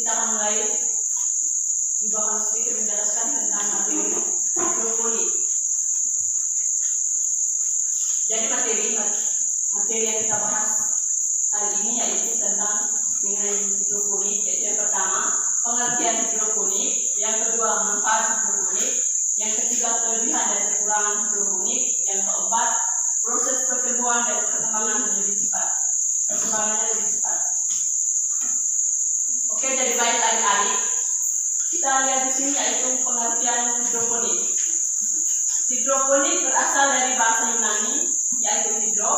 kita akan mulai di bawah sedikit menjelaskan tentang materi hidroponik. Jadi materi yang kita bahas hari ini yaitu tentang mengenai hidroponik, yaitu yang pertama pengertian hidroponik, yang kedua manfaat hidroponik, yang ketiga kelebihan dan kekurangan hidroponik, yang keempat proses pertumbuhan dan perkembangannya lebih cepat. Oke, jadi baik adik-adik, kita lihat di sini yaitu pengertian hidroponik. Hidroponik berasal dari bahasa Yunani yaitu hidro,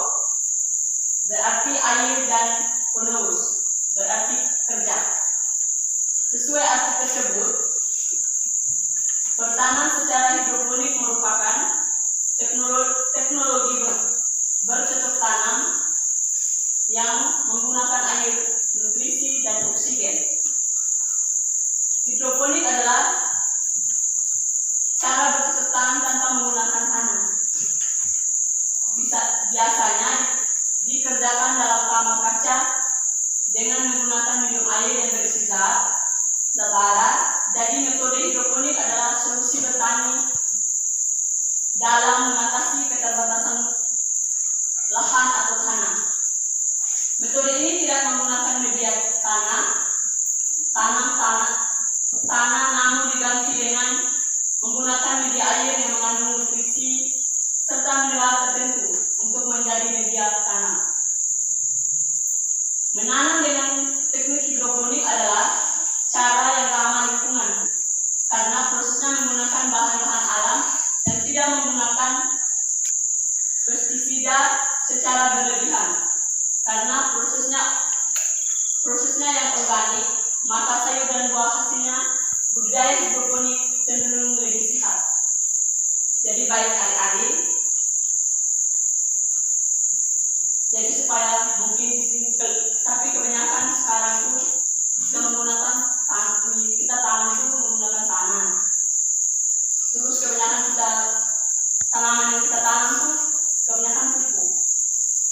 berarti air, dan poneus, berarti kerja. Sesuai arti tersebut, pertanian secara hidroponik merupakan teknologi bercocok tanam yang menggunakan air, nutrisi, dan oksigen. Hidroponik adalah cara bercocok tanam tanpa menggunakan tanah. Biasanya dikerjakan dalam kamar kaca dengan menggunakan minum air yang berisi zat bara. Jadi metode hidroponik adalah solusi bertani dalam mengatasi keterbatasan lahan atau tanah. Metode ini tidak menggunakan media tanah, namun diganti dengan menggunakan media air yang mengandung nutrisi serta mineral tertentu untuk menjadi media tanam. Menanam dengan teknik hidroponik adalah cara yang ramah lingkungan karena prosesnya menggunakan bahan-bahan alam dan tidak menggunakan pestisida secara berlebihan. Karena prosesnya yang organik, maka sayur dan buah hasilnya budidaya hidroponik cenderung lebih sehat. Jadi baik adik-adik, jadi supaya mungkin di sini, tapi kebanyakan sekarang itu kita menggunakan tanam itu menggunakan tanah. Terus kebanyakan tanaman yang kita tanam itu kebanyakan pupuk,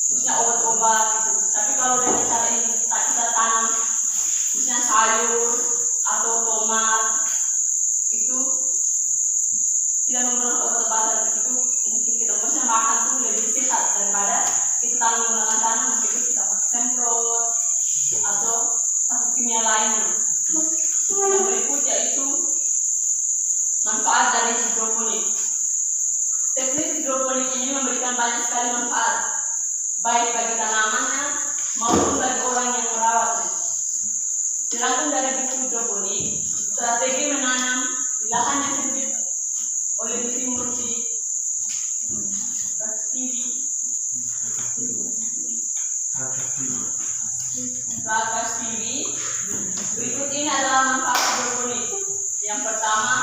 maksudnya obat-obat gitu. Tapi kalau dengan cara ini kita tanam, misalnya sayur atau tomat, itu tidak menggunakan obat-obatan, itu mungkin kita maksudnya makan tuh lebih sehat daripada kita tanam menggunakan tanah, mungkin kita pakai semprot atau satu kimia lainnya. Yang berikut yaitu manfaat dari hidroponik. Teknik hidroponik ini memberikan banyak sekali manfaat, baik bagi tanamannya maupun bagi orang yang merawatnya. Dirangkum dari buku hidroponik, strategi menanam di lahan yang sempit oleh Timothy Prakastiwi. Berikut ini adalah manfaat hidroponik. Yang pertama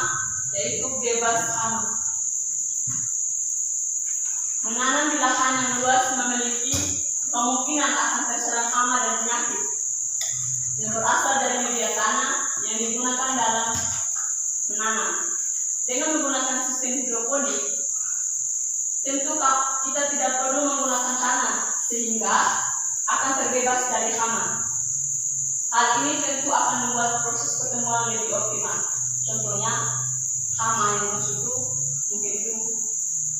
yaitu bebas hama. Menanam di lahan yang luas memiliki kemungkinan akan terserang hama dan penyakit yang berasal dari media tanah yang digunakan dalam menanam. Dengan menggunakan sistem hidroponik, tentu kita tidak perlu menggunakan tanah sehingga akan terbebas dari hama. Hal ini tentu akan membuat proses pertumbuhan lebih optimal. Contohnya hama yang muncul itu mungkin itu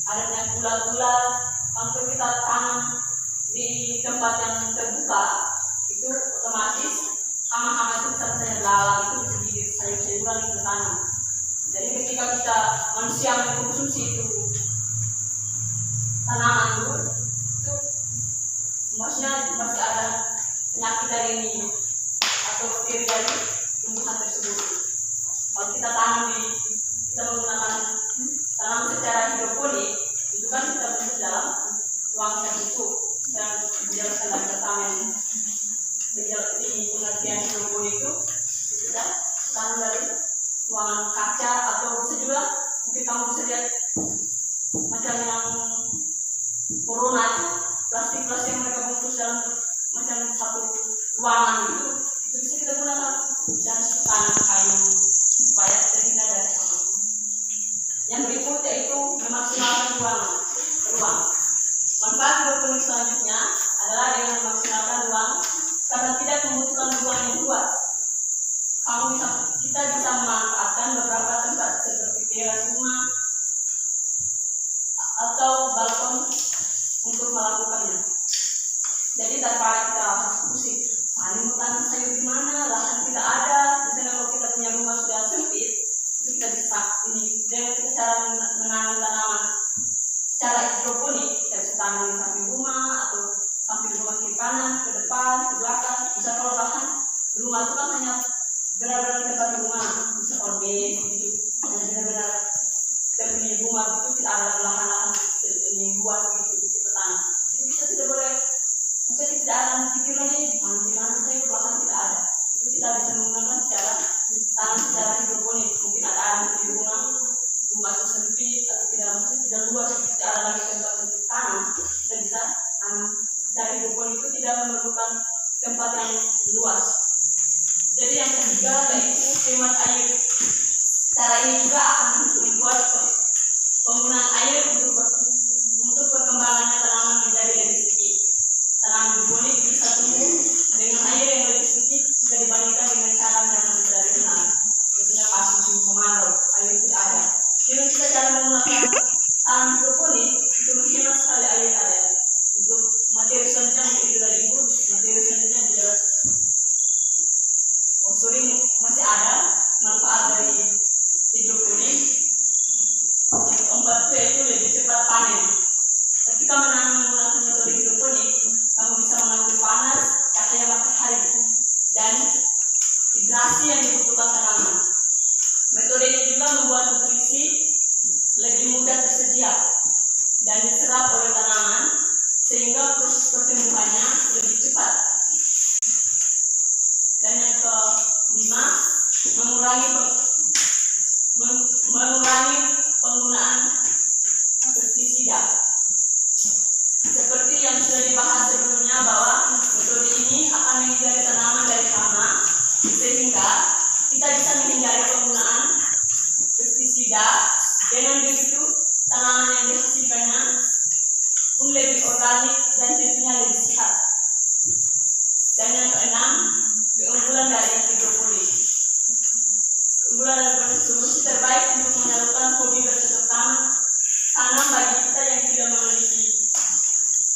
adanya ulat-ulat. Kalau kita tanam di tempat yang terbuka, itu otomatis hama-hama itu bisa belalang, itu bisa digigit sayur-sayuran yang ditanam. Jadi ketika kita manusia mengkonsumsi itu tanaman itu maksudnya pasti ada penyakit dari ini atau bakteri dari tumbuhan tersebut. Kalau kita kita menggunakan tanam secara hidroponik, itu kan kita bisa dalam ruang tertutup. Dan menjelaskan dari pertama yang di pengertian hidroponik itu kita tanam dari ruangan kaca, atau bisa juga mungkin kamu bisa lihat macam yang corona itu plastik yang mereka bungkus dalam macam satu ruangan itu bisa kita gunakan dan tanam kayu supaya terhindar dari hama. Yang berikut yaitu memaksimalkan ruang. Manfaat hidroponik selanjutnya adalah dengan memaksimalkan ruang karena tidak membutuhkan ruang yang luas. kita bisa memanfaatkan beberapa tempat seperti teras rumah atau balkon untuk melakukannya. Jadi daripada kita harus pusing, saling mau tanam sayur di mana, lahan tidak ada. Misalnya kalau kita punya rumah sudah sempit, itu kita bisa ini dengan kita cara menanam tanaman secara hidroponik, kita bisa tanam di samping rumah atau samping rumah kiri kanan, ke depan, ke belakang. Bisa kalau lahan rumah itu kan hanya benar-benar dekat rumah, bisa orbit gitu, hanya benar-benar terpilih rumah itu tidak ada lahan-lahan ini luas gitu kita tanam. Itu kita tidak boleh, maksudnya kita tidak akan pikir lagi di mana saya lahan tidak ada. Itu kita bisa menggunakan cara tanam secara hidroponik. Mungkin ada di rumah itu sempit atau tidak, maksudnya tidak luas, tidak ada lagi tempat untuk tanam. Kita bisa tanam secara hidroponik itu tidak memerlukan tempat yang luas. Jadi yang ketiga yaitu hemat air. Cara ini juga akan membuat penggunaan air untuk perkembangannya tanaman menjadi lebih sedikit. Tanaman hidroponik bisa tumbuh dengan air yang lebih sedikit jika dibandingkan dengan cara yang tradisional. Tentunya pas musim kemarau, air tidak ada. Dengan kita cara menggunakan tanaman hidroponik itu menghemat sekali air ada. Untuk materi selanjutnya itu dari ibu, materi selanjutnya jelas. Masih ada manfaat dari hidroponik. Yang keempat itu yaitu lebih cepat panen. Ketika menanam menggunakan metode hidroponik, kamu bisa mengatur panas, cahaya matahari, dan hidrasi yang dibutuhkan tanaman. Metode ini juga membuat nutrisi lebih mudah tersedia dan diserap oleh tanaman, sehingga proses pertumbuhannya lebih cepat. Dan yang kelima, mengurangi penggunaan pestisida. Seperti yang sudah dibahas sebelumnya bahwa metode ini akan menghindari tanaman dari hama, sehingga kita bisa menghindari penggunaan pestisida. Dengan begitu tanaman yang dihasilkannya pun lebih organik dan tentunya lebih sehat. Dan yang keenam, keunggulan dari hidroponik. Keunggulan dari solusi terbaik untuk menyalurkan hobi bercocok tanam bagi kita yang tidak memiliki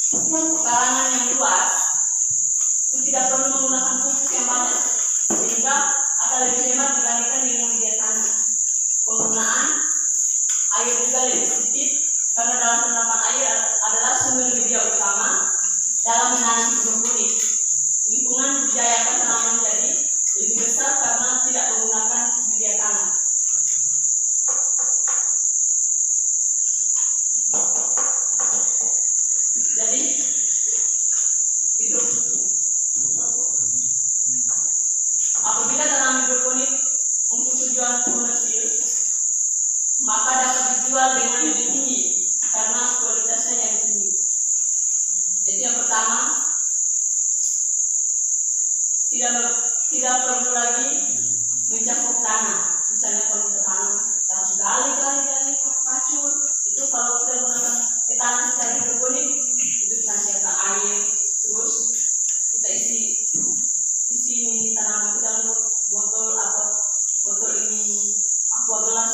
pekarangan yang luas, itu tidak perlu menggunakan pupuk yang banyak, sehingga akan lebih hemat dibandingkan dengan media tanam. Penggunaan air juga lebih sedikit, karena dalam penerapan air adalah sumber media utama dalam menanam hidroponik. Lingkungan dibudidayakan tanaman menjadi lebih besar karena tidak menggunakan media tanam. Jadi apabila tanaman hidroponik untuk tujuan komersil, maka dapat dijual dengan lebih tinggi karena kualitasnya yang tinggi. Jadi yang pertama, tidak perlu lagi mencampur tanah. Misalnya kalau kita tanam harus gali pacul. Itu kalau kita gunakan tanah secara hidroponik, itu kita siapkan air, terus kita isi tanaman kita dalam botol atau botol ini aqua gelas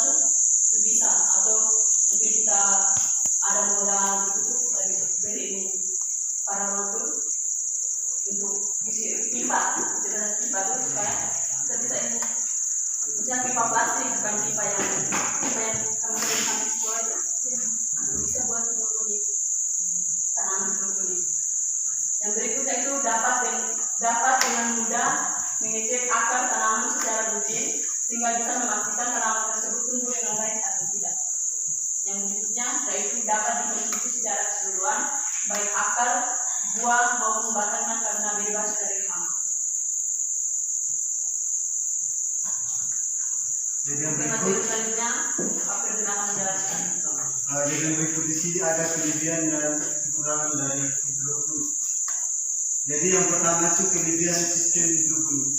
itu bisa, atau mungkin kita ada modal gitu kita bisa beli ini para rotor untuk isi pipa itu supaya kita bisa ini, misalnya pipa plastik, bukan pipa yang kamu beli di sekolah itu, bisa buat hidroponik, tanaman hidroponik. Yang berikutnya itu dapat dengan mudah mengecek akar tanaman secara rutin, sehingga bisa memastikan tanaman tersebut tumbuh dengan baik atau tidak. Yang berikutnya yaitu dapat dikonsumsi secara keseluruhan, baik akar, buah maupun batangnya, karena bebas dari hama. Jadi yang berikut di sini ada kelebihan dan kekurangan dari hidroponik. Jadi yang pertama itu kelebihan sistem hidroponik.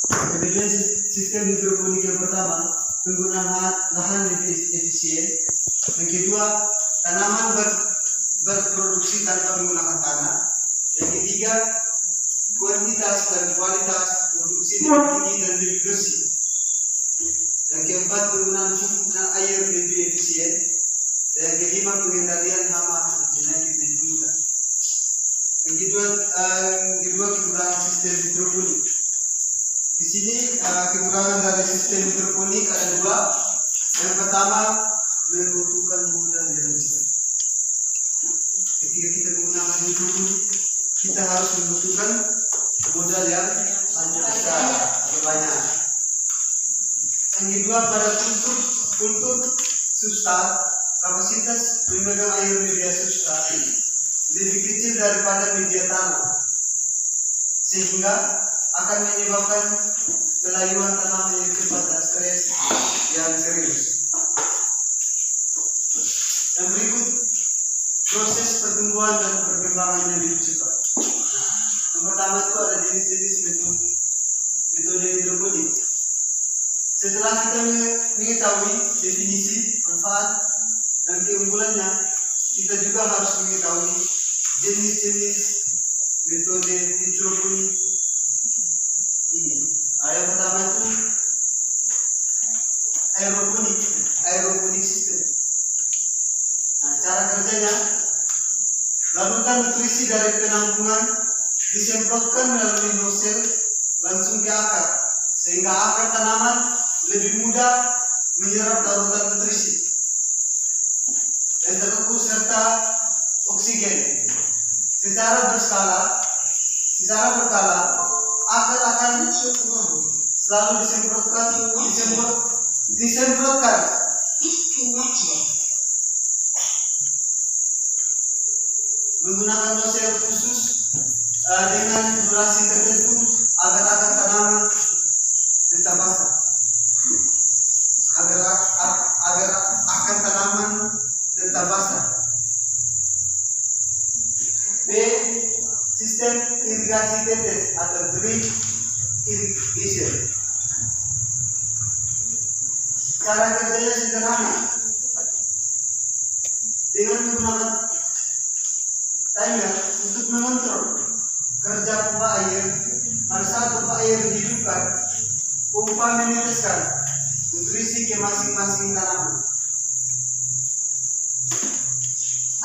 Kelebihan sistem hidroponik yang pertama, penggunaan lahan lebih efisien. Yang kedua, tanaman berproduksi tanpa menggunakan tanah. Yang ketiga, kuantitas dan kualitas produksi lebih tinggi dan lebih bersih. Yang keempat, penggunaan pupuk air lebih efisien. Dan yang kelima, pengendalian hama dan penyakit di lingkungan. Yang kedua kekurangan sistem hidroponik. Di sini kekurangan dari sistem hidroponik ada dua. Yang pertama, membutuhkan modal yang besar. Ketika kita menggunakan hidroponik, kita harus membutuhkan modal yang banyak. Yang kedua, pada kultur substrat, kapasitas memegang air media substrat lebih kecil daripada media tanah, sehingga akan menyebabkan pelayuan tanaman yang cepat dan stres yang serius. Yang berikut, proses pertumbuhan dan perkembangan yang lebih cepat. Yang pertama itu ada jenis-jenis metode hidroponik. Setelah kita mengetahui definisi, manfaat, dan keunggulannya, kita juga harus mengetahui jenis-jenis metode hidroponik ini. Yang pertama itu aeroponik system. Cara kerjanya, larutan nutrisi dari penampungan disemprotkan melalui nozzle langsung ke akar, sehingga akar tanaman lebih mudah menyerap larutan nutrisi dan terukur serta oksigen. Secara berkala, akar akan selalu disemprotkan menggunakan nozzle khusus dengan durasi tertentu agar akar tanaman tetap basah. Agar akar tanaman tetap basah. B. Sistem irigasi tetes atau drip irrigation. Cara kerjanya sederhana. Dengan menggunakan timer untuk mengontrol kerja pompa air. Pada saat pompa air dihidupkan, pompa meneteskan nutrisi ke masing-masing tanaman.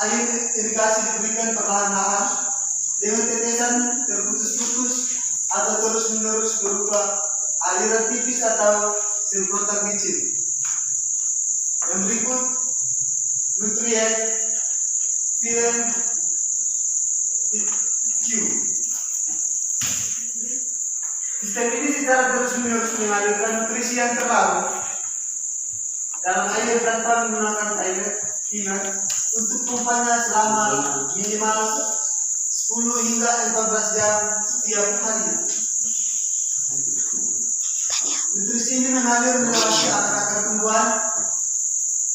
Air irigasi diberikan perlahan-lahan dengan tetesan terputus-putus atau terus-menerus berupa aliran tipis atau semprotan kecil. Yang berikut, nutrient film Q. Sistem ini secara terus-menerus mengalirkan nutrisi yang terlarut dalam air tanpa menggunakan timer untuk pompanya selama minimal 10 hingga 14 jam setiap hari. Nutrisi ini mengalir melewati akar-akar tumbuhan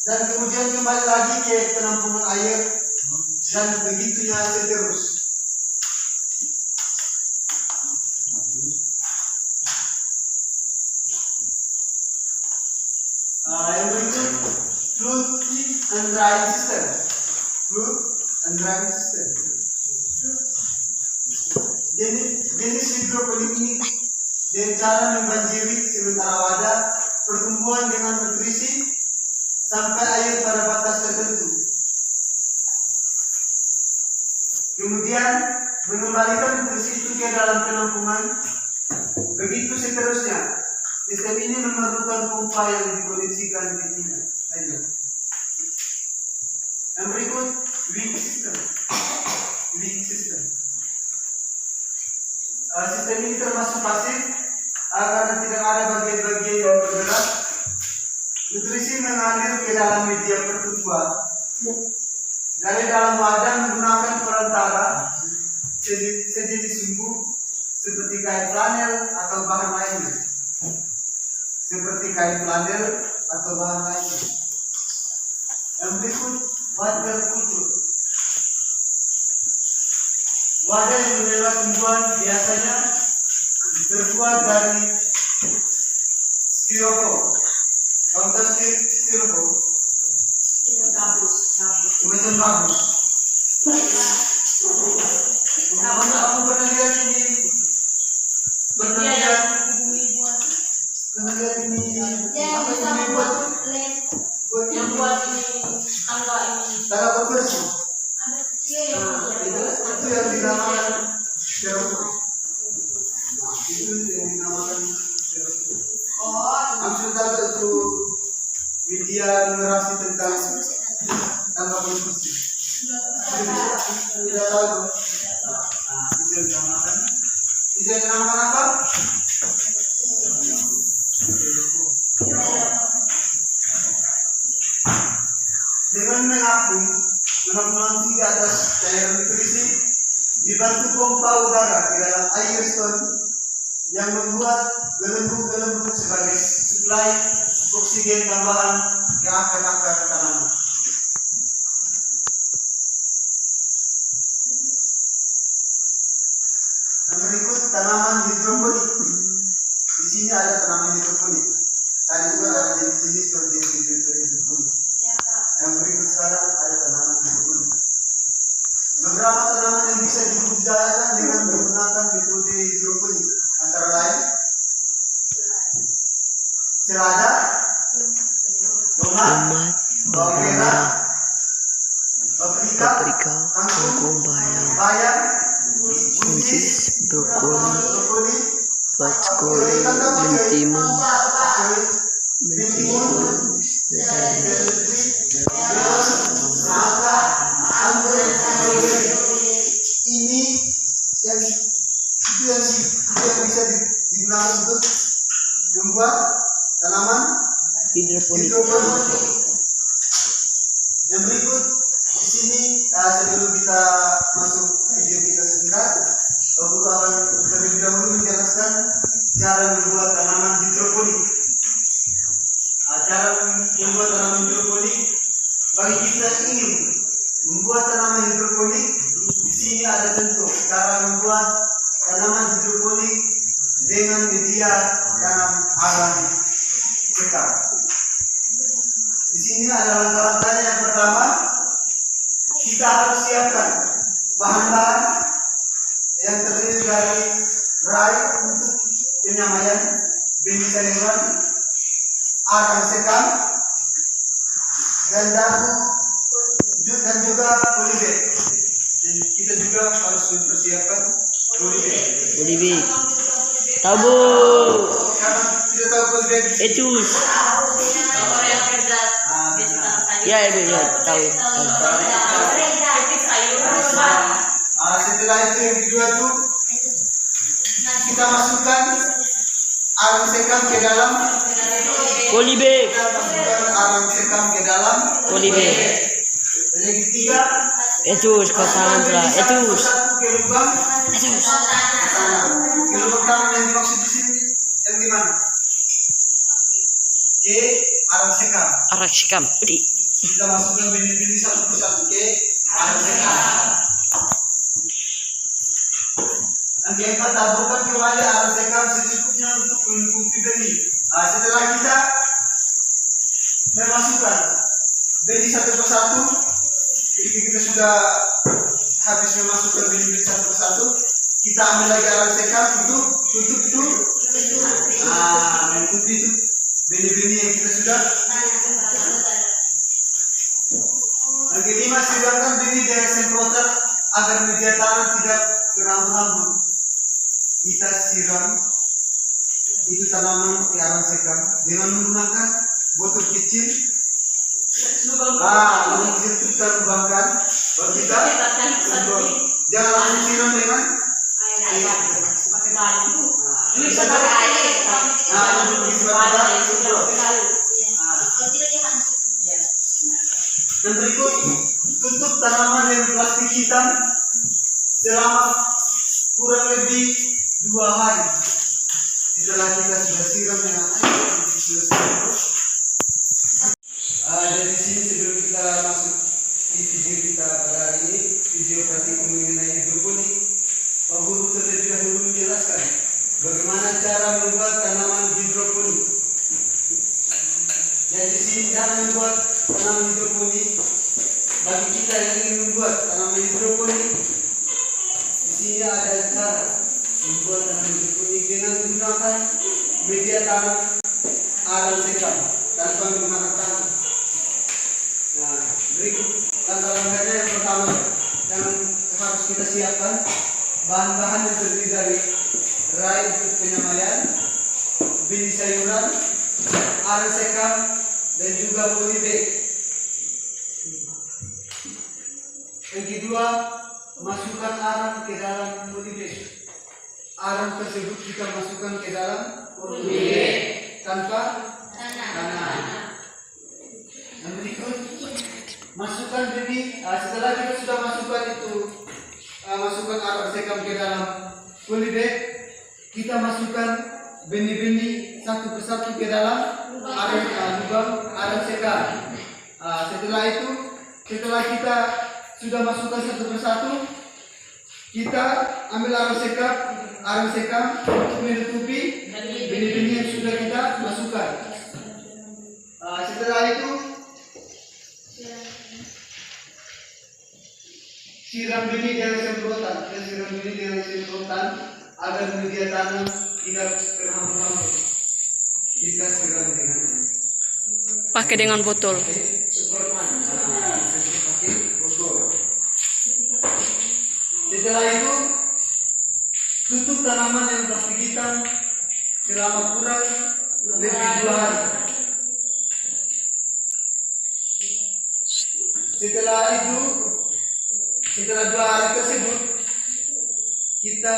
dan kemudian kembali lagi ke penampungan air dan begitunya seterus. Yang berikut, flood and drying system. Jenis hidroponik ini dengan cara membanjiri sementara wadah pertumbuhan dengan nutrisi sampai air pada batas tertentu. Kemudian mengembalikan nutrisi itu ke dalam penampungan. Begitu seterusnya. Sistem ini memerlukan pompa yang dikoneksikan ke timer. Yang berikut, weak system. Sistem ini termasuk pasif karena tidak ada bagian-bagian yang bergerak. Nutrisi mengalir ke dalam media pertumbuhan dari dalam wadah menggunakan perantara sejenis sumbu seperti kain flanel atau bahan lainnya. Yang berikut, water culture. Wadah yang menyebar tumbuhan biasanya terbuat dari styrofoam. Contoh styrofoam semacam gabus. Kamu pernah lihat ini? Pernah lihat Pernah lihat ini Dia apa bisa ini buat membuat yang buat ini tangga ini. tangga konversi. Iya yang Itu yang dinamakan styrofoam. Nah, itu yang dinamakan styrofoam. Maksud tangga itu media numerasi tentang tangga konversi. Tidak tahu. Nah, itu yang dinamakan. Itu yang dinamakan apa? Dengan mengapung langsung di atas cairan nutrisi dibantu pompa udara di dalam air stone yang membuat gelembung-gelembung sebagai suplai oksigen tambahan ke akar-akar tanaman. Yang berikut tanaman hidroponik. Di sini ada tanaman hidroponik. Tadi juga ada jenis-jenis seperti hidroponik. Yang berikut sekarang ada tanaman hidroponik. Beberapa tanaman yang bisa dibudidayakan dengan menggunakan metode hidroponik antara lain selada, tomat, bawang merah, paprika, kangkung, bayam, buncis, brokoli, batskoli, mentimun, ini yang bisa digunakan untuk membuat tanaman hidroponik. Yang berikut di sini sebelum kita masuk video kita sebentar, Guru akan terlebih dahulu menjelaskan cara membuat tanaman hidroponik. Cara membuat tanaman hidroponik bagi kita yang ingin membuat tanaman hidroponik, di sini ada contoh cara membuat tanaman hidroponik dengan media tanam alami sekam. Di sini ada langkah-langkahnya. Yang pertama, kita harus siapkan bahan-bahan yang terdiri dari rai untuk penyamaian benih sayuran, arang sekam, dan dagu, dan juga polybag. Kita juga harus mempersiapkan polybag. Tahu bu? Karena tidak tahu polybag. Etus. Orang yang kerja Ya ibu ya tahu. Setelah itu yang kedua tuh kita masukkan arang sekam ke dalam Polybag. kita masukkan arang sekam ke dalam Polybag. Dan yang ketiga Etus pasangan lah. Etus. satu ke lubang Etus. tanam. Ke lubang tanam yang dimaksud di sini yang di mana? Ke arang sekam. Arak sikam. Udi. Kita masukkan benih-benih satu persatu ke arang sekam. Yang keempat, taburkan kembali arang sekam secukupnya untuk menutupi benih. Setelah kita memasukkan benih satu persatu, jika kita sudah habis memasukkan benih-benih satu persatu, kita ambil lagi arang sekam untuk tutup itu, menutupi itu benih-benih yang kita sudah. Yang kelima, siramkan benih dengan semprotan agar media tanam tidak berhambur-hambur. Kita siram itu tanaman ke arang sekam dengan menggunakan botol kecil. Lalu kita lubangkan. Baru kita jangan langsung siram dengan air. pakai baju. Ini Bisa bisa pakai air. Iya. Dan berikut, tutup tanaman dengan plastik hitam selama kurang lebih 2 hari. Setelah kita sudah siram dengan air, dari sini sebelum kita masuk di video kita pada hari ini, video praktik mengenai hidroponik, Pak Guru terlebih dahulu menjelaskan bagaimana cara membuat tanaman hidroponik. Jadi di sini cara membuat tanaman hidroponik bagi kita yang ingin membuat tanaman hidroponik. Di sini ada cara membuat tanaman hidroponik dengan menggunakan media tanam aren sekam tanpa menggunakan tangan. Nah, berikut langkah-langkahnya yang pertama yang harus kita siapkan, bahan-bahan yang terdiri dari rai untuk penyamaian, biji sayuran, aren sekam, dan juga polybag. Yang kedua, masukkan arang ke dalam polybag. Arang tersebut kita masukkan ke dalam polybag tanpa tangan. Yang berikut, masukkan benih. Setelah kita sudah masukkan masukkan arang sekam ke dalam polybag, kita masukkan benih-benih satu persatu ke dalam lubang arang sekam. Setelah kita sudah masukkan satu persatu, kita ambil arang sekam untuk menutupi benih-benih yang sudah kita masukkan. Setelah itu siram benih dengan semprotan agar media tanam tidak berhambur-hambur. Kita siram dengan Pakai dengan botol. pakai botol. Setelah itu tutup tanaman yang plastik hitam selama kurang lebih 2 hari. Setelah 2 hari tersebut, kita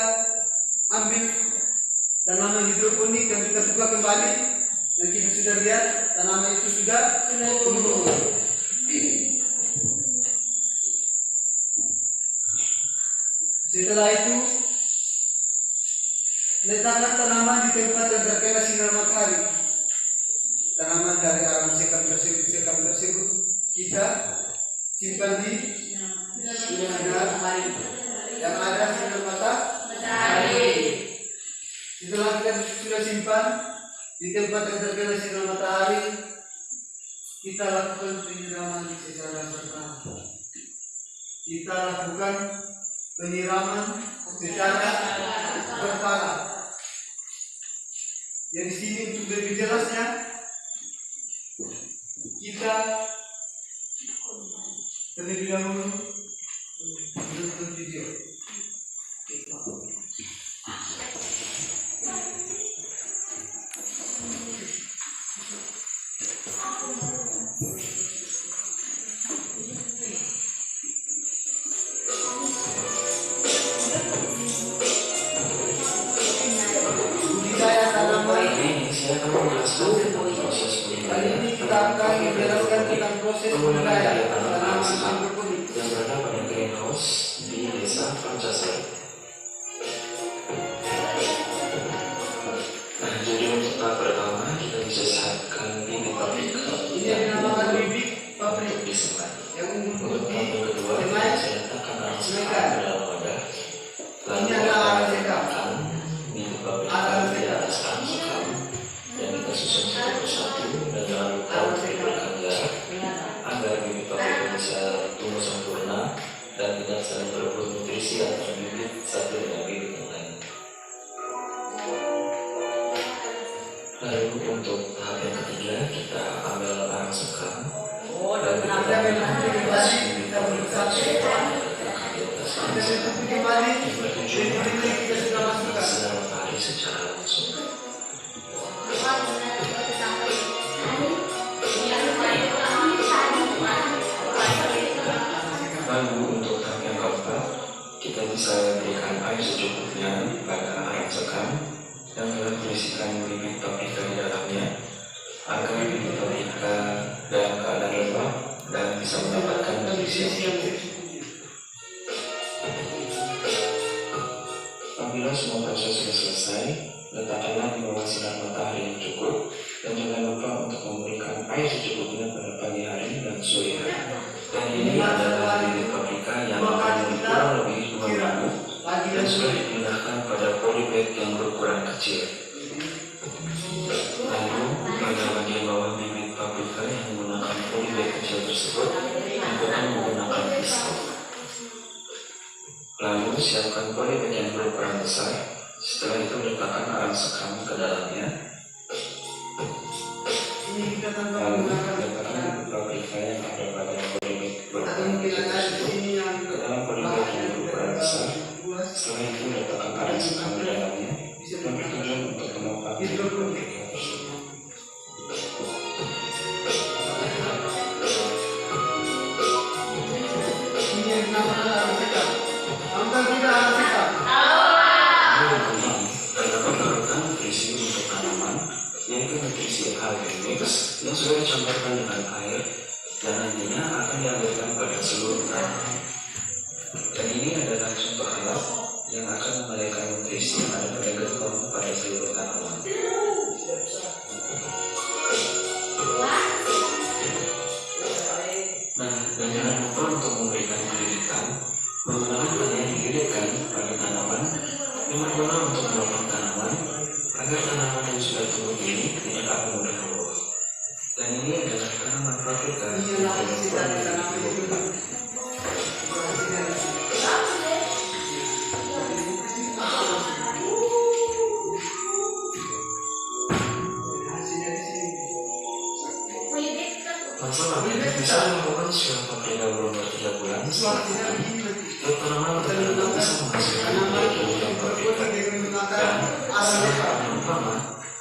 ambil tanaman hidroponik yang kita buka kembali, dan kita sudah lihat tanaman itu sudah tumbuh. Setelah itu, letakkan tanaman di tempat yang terkena sinar matahari. Tanaman dari arang sekam tersebut kita simpan di sinar yang ada sinar matahari. Setelah kita sudah simpan di tempat yang terkena sinar matahari, kita lakukan penyiraman secara berkala. Kita lakukan penyiraman secara berkala. Yang di sini untuk lebih jelasnya, kita terlebih dahulu menonton video. Budidaya tanaman. Kali ini kita akan menjelaskan tentang proses budidaya tanaman hidroponik yang berada pada greenhouse di desa Pancasila. Nah, jadi untuk tahap pertama kita bisa siapkan bibit paprika Ini yang dinamakan bibit pabrik di semen. yang Untuk di tahap kedua semai. kita bisa letakkan arang sekam ke dalam wadah. Lalu Ini adalah arang sekam. letakkan bibit paprika Arang di sekam. atas arang sekam dan kita susun satu persatu dan jangan lupa untuk diberikan jarak agar bibit paprika bisa tumbuh sempurna dan tidak saling berebut nutrisi antara bibit satu dengan bibit yang lain. Lalu untuk tahap yang ketiga kita ambil arang sekam dan kita Kita menutupi kembali, kita menutupi kembali benih-benih kita sudah masukkan. sinar matahari secara langsung. Lalu untuk tahap yang keempat, kita bisa berikan air secukupnya pada arang sekam yang telah berisikan bibit paprika di dalamnya, agar bibit paprika dalam keadaan lembab dan bisa mendapatkan nutrisi yang cukup. Apabila semua proses sudah selesai, letakkanlah di bawah sinar matahari yang cukup dan jangan lupa untuk memberikan air secukupnya pada pagi hari dan sore hari. Dan ini adalah bibit paprika yang akan kurang lebih 2 minggu dan sudah dipindahkan pada polybag yang berukuran kecil. Lalu pada bagian bawah bibit paprika yang menggunakan polybag kecil tersebut, dipotong menggunakan pisau. Lalu siapkan polybag yang berukuran besar. Setelah itu letakkan arang sekam ke dalamnya. yaitu nutrisi Algae Mix yang sudah dicampurkan dengan air dan nantinya akan dialirkan pada seluruh tanaman. Dan ini adalah contoh alat yang akan mengalirkan nutrisi yang ada pada gentong pada seluruh tanaman. Nah, dan jangan lupa untuk memberikan penyelidikan menggunakan bahan yang dihidupkan pada tanaman yang berguna untuk menopang tanaman agar tanaman yang sudah tumbuh ini tidak akan mudah roboh. Dan ini adalah tanaman paprika yang dilakukan dari ibu. Masalah bisa melakukan siang paprika berumur 3 bulan setelah dan tanaman terkadang bisa menghasilkan 2 bulan paprika. Dan setelah umpama,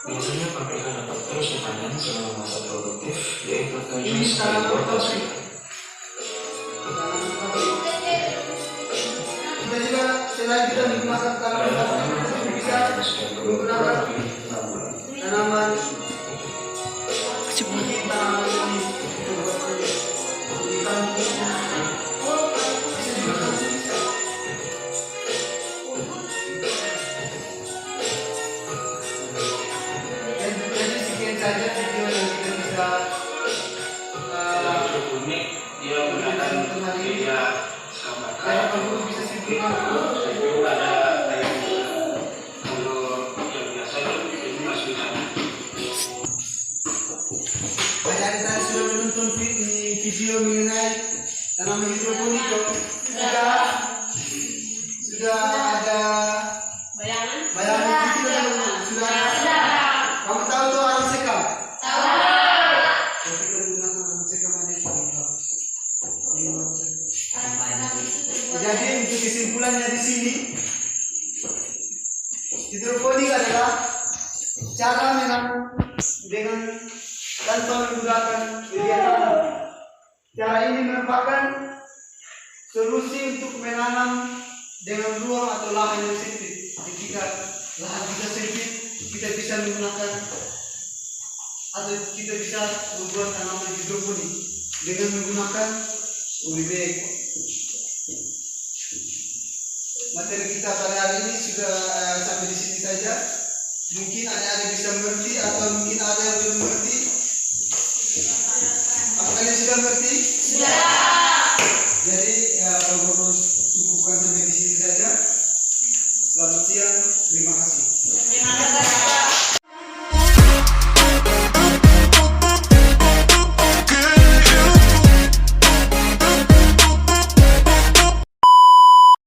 biasanya paprika dapat terus dipanen selama masa produktif, yaitu 7 sampai 12 bulan. Kita juga selain kita menggunakan tanaman kita juga bisa menggunakan tanaman video mengenai tanaman hidroponik sudah ada bayangan kecil sudah kamu tahu tuh alam sekam? Tahu. Kita menggunakan alam sekam aja jadi untuk kesimpulannya di sini hidroponik adalah cara menanam dengan tanpa menggunakan media tanam. Cara ini merupakan solusi untuk menanam dengan ruang atau lahan yang sempit. Jika lahan kita sempit, kita bisa menggunakan atau kita bisa membuat tanaman hidroponik dengan menggunakan polybag. Materi kita pada hari ini sudah sampai di sini saja. Mungkin ada bisa